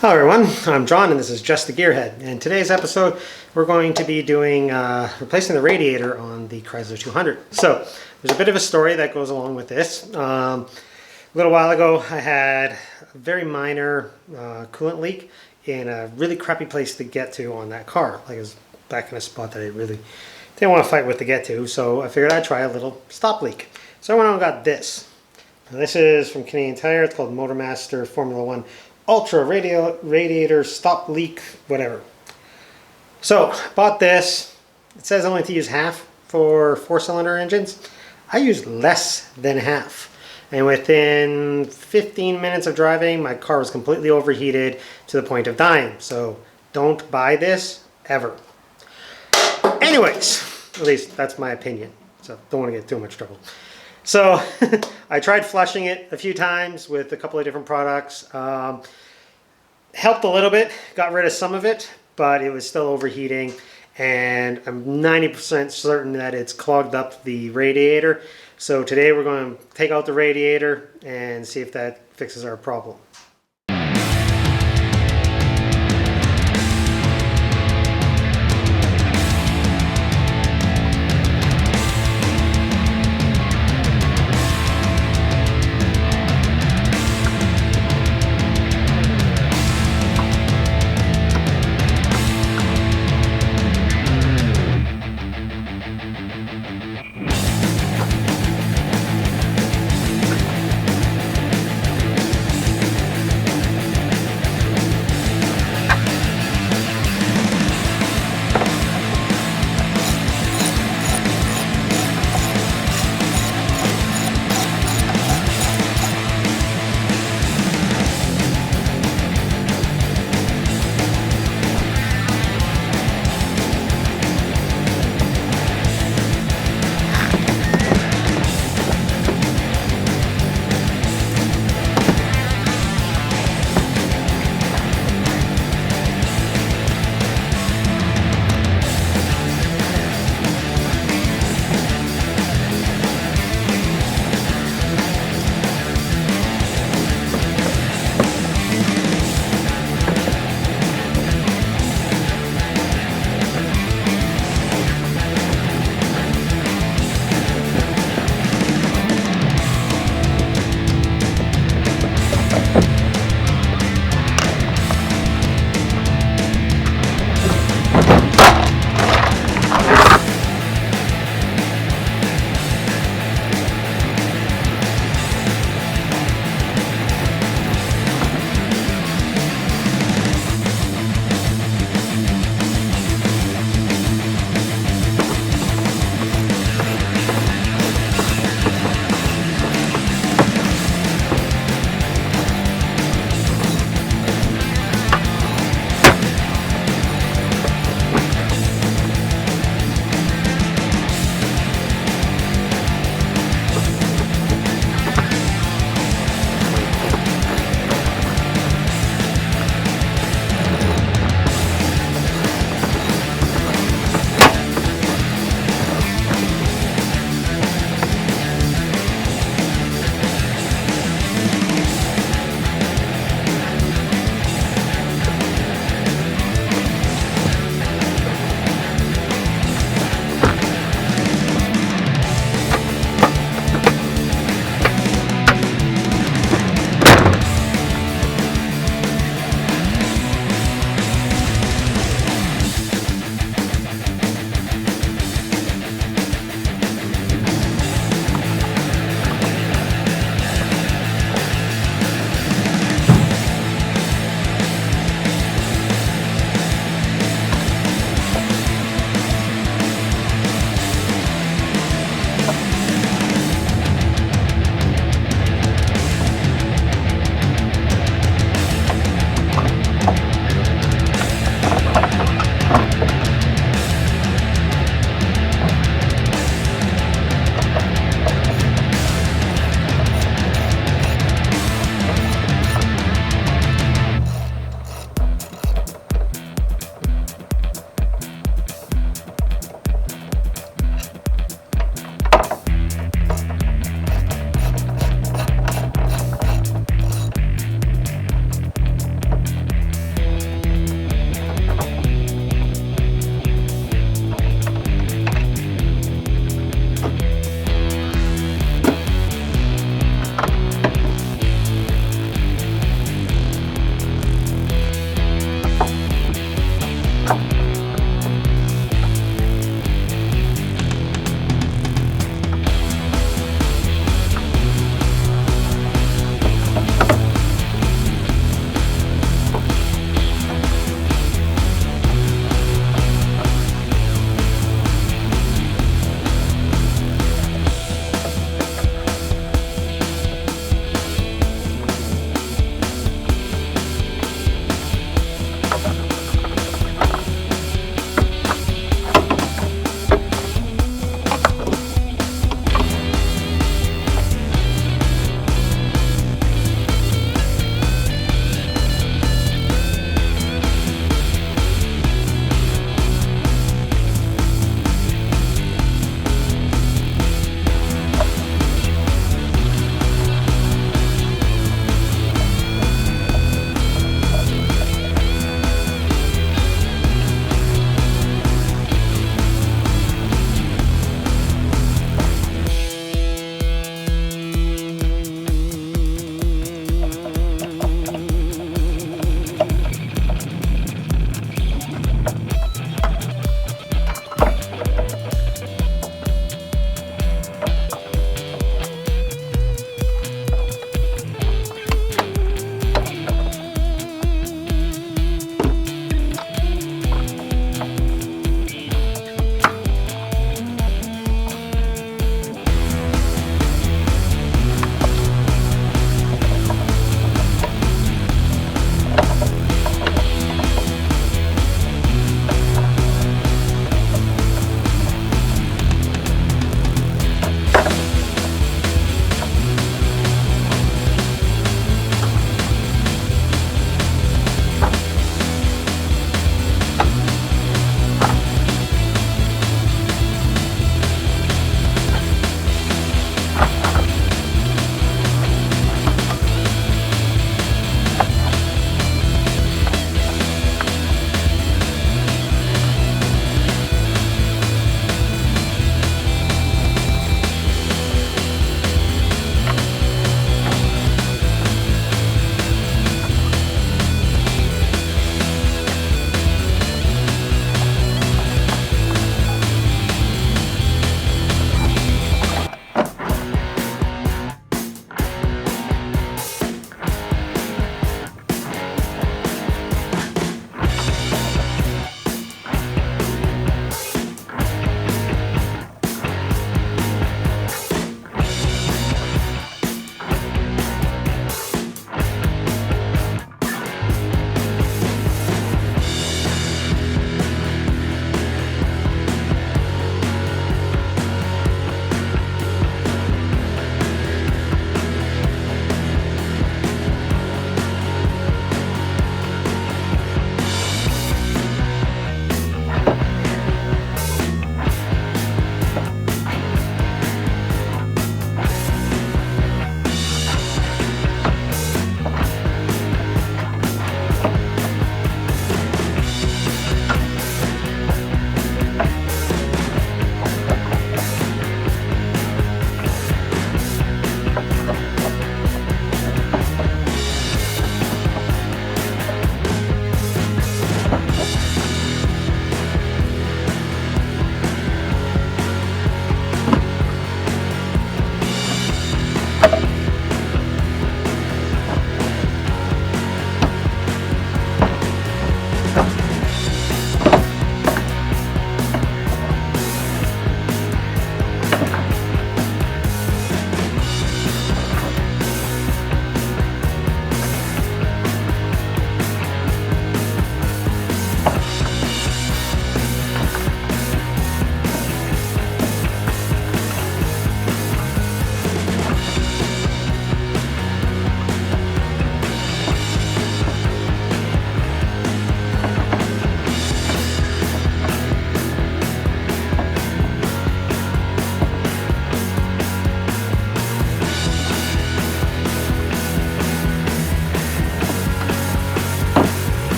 Hello everyone, I'm John and this is Just the Gearhead. In today's episode we're going to be doing replacing the radiator on the Chrysler 200. So there's a bit of a story that goes along with this. A little while ago I had a very minor coolant leak in a really crappy place to get to on that car. Like it was back in a spot that I really didn't want to fight with to get to, so I figured I'd try a little stop leak. So I went out and got this. Now, this is from Canadian Tire. It's called Motormaster Formula 1 Ultra Radiator Stop Leak, whatever. So, bought this. It says only to use half for 4-cylinder engines. I used less than half. And within 15 minutes of driving, my car was completely overheated to the point of dying. So, don't buy this ever. Anyways, at least that's my opinion. So, don't want to get too much trouble. So, I tried flushing it a few times with a couple of different products. Helped a little bit, got rid of some of it, but it was still overheating, and I'm 90% certain that it's clogged up the radiator. So today we're going to take out the radiator and see if that fixes our problem.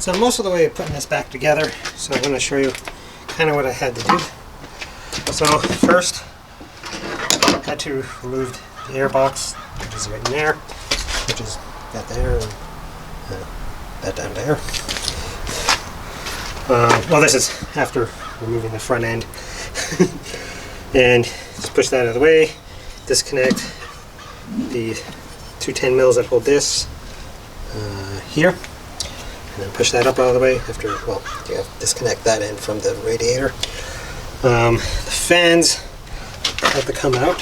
So I'm most of the way of putting this back together, so I'm going to show you kind of what I had to do. So first, I had to remove the air box, which is right in there, which is that there, and that down there. Well, this is after removing the front end. And just push that out of the way, disconnect the two 10 mils that hold this here, and then push that up out of the way after, well, you have to disconnect that end from the radiator. The fans have to come out,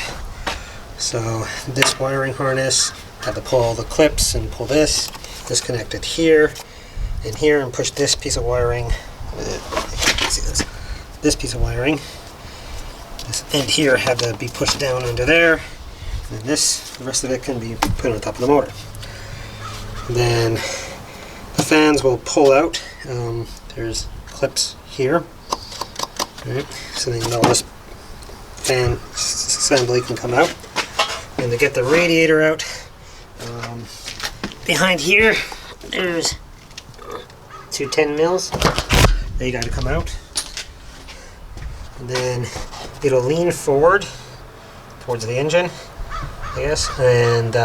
so this wiring harness, have to pull the clips and pull this, disconnect it here and here, and push this piece of wiring, see this piece of wiring, this end here had to be pushed down under there, and then this, the rest of it can be put on top of the motor. And then the fans will pull out. There's clips here. Right. So then all this fan assembly can come out. And to get the radiator out, behind here, there's two 10 mils. They got to come out. And then it'll lean forward towards the engine, I guess, and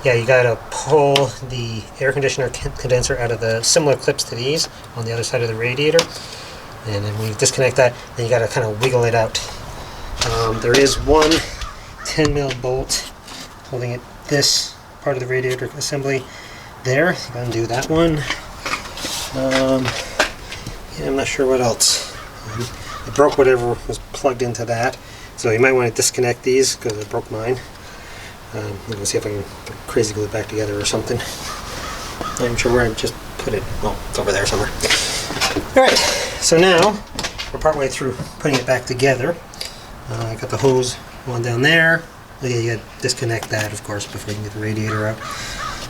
yeah, you got to pull the air conditioner condenser out of the similar clips to these on the other side of the radiator, and then when you disconnect that, then you got to kind of wiggle it out. There is one 10 mil bolt holding it, this part of the radiator assembly there. You got to undo that one. Yeah, I'm not sure what else. I broke whatever was plugged into that, so you might want to disconnect these because I broke mine. I'm going to see if I can crazy glue it back together or something. Not even sure where I just put it. Oh, it's over there somewhere. Alright, so now we're partway through putting it back together. I got the hose one down there. Oh, yeah, you got to disconnect that, of course, before you can get the radiator out.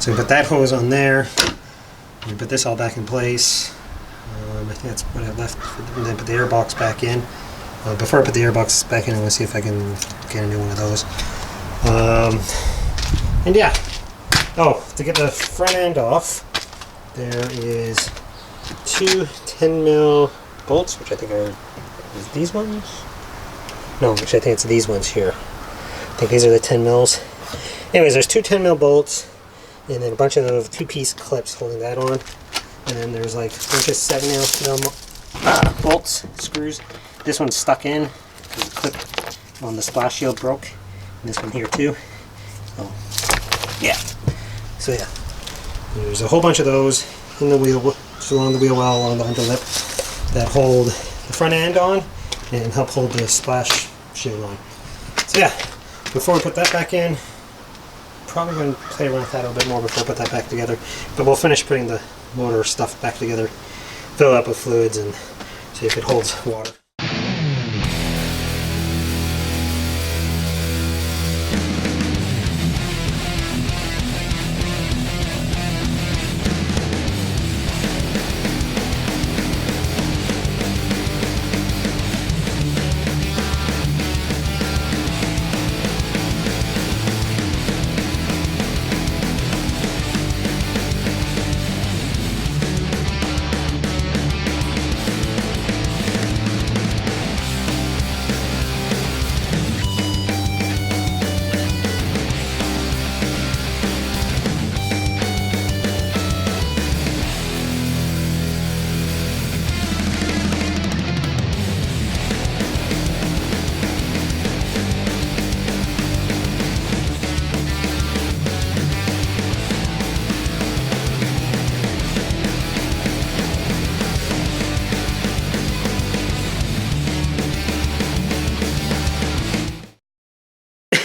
So we put that hose on there. We put this all back in place. I think that's what I left, and then put the air box back in. Before I put the air box back in, I'm going to see if I can get a new one of those. And yeah, oh, to get the front end off, there is two 10 mil bolts, which I think are these ones? No, which I think it's these ones here. I think these are the 10 mils. Anyways, there's two 10 mil bolts, and then a bunch of 2-piece clips holding that on. And then there's like a bunch of 7 mil bolts, screws. This one's stuck in because the clip on the splash shield broke. And this one here too. Oh, yeah. So yeah, there's a whole bunch of those in the wheel, just along the wheel well, along the underlip, that hold the front end on and help hold the splash shield on. So yeah, before we put that back in, probably going to play around with that a little bit more before I put that back together. But we'll finish putting the motor stuff back together, fill it up with fluids, and see if it holds water.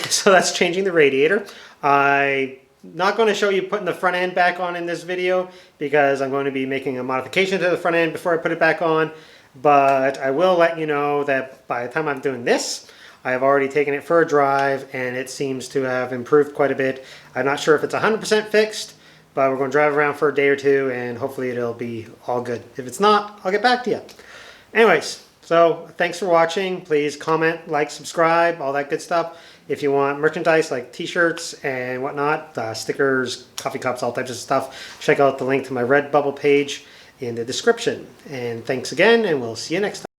So that's changing the radiator. I'm not going to show you putting the front end back on in this video because I'm going to be making a modification to the front end before I put it back on. But I will let you know that by the time I'm doing this, I have already taken it for a drive and it seems to have improved quite a bit. I'm not sure if it's 100% fixed, but we're going to drive around for a day or two and hopefully it'll be all good. If it's not, I'll get back to you. Anyways, So thanks for watching. Please comment, like, subscribe, all that good stuff. If you want merchandise like t-shirts and whatnot, stickers, coffee cups, all types of stuff, check out the link to my Redbubble page in the description. And thanks again, and we'll see you next time.